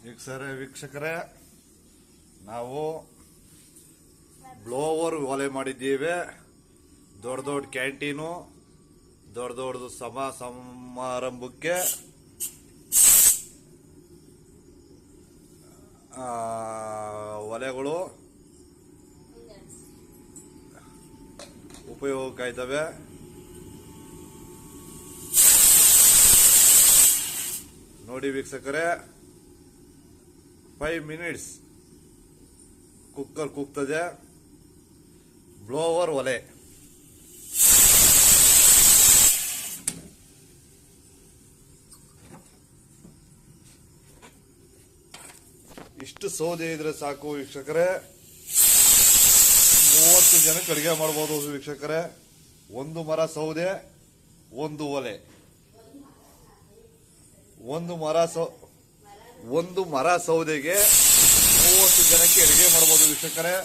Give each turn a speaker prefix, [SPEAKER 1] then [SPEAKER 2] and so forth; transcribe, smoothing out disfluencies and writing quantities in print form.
[SPEAKER 1] ವೀಕ್ಷಕರೇ, ನಾವು ಬ್ಲೋವರ್ ಒಲೆ ಮಾಡಿದ್ದೀವಿ. ದೊಡ್ಡ ದೊಡ್ಡ ಕ್ಯಾಂಟೀನು, ದೊಡ್ಡ ದೊಡ್ಡದು ಸಮಾರಂಭಕ್ಕೆ ಒಲೆಗಳು ಉಪಯೋಗಕ್ಕಾಯ್ತವೆ. ನೋಡಿ ವೀಕ್ಷಕರೇ, 5 ಮಿನಿಟ್ಸ್ ಕುಕ್ಕರ್ ಕೂಗ್ತದೆ. ಬ್ಲೋವರ್ ಒಲೆ. ಇಷ್ಟು ಸೌದೆ ಇದ್ರೆ ಸಾಕು ವೀಕ್ಷಕರೇ, 30 ಜನಕ್ಕೆ ಅಡಿಗೆ ಮಾಡಬಹುದು ವೀಕ್ಷಕರೇ. ಒಂದು ಮರ ಸೌದೆ, ಒಂದು ಒಲೆ. ಒಂದು ಮರ ಸೌದೆಗೆ 30 ಜನಕ್ಕೆ ಅಡಿಗೆ ಮಾಡಬಹುದು ವೀಕ್ಷಕರೇ.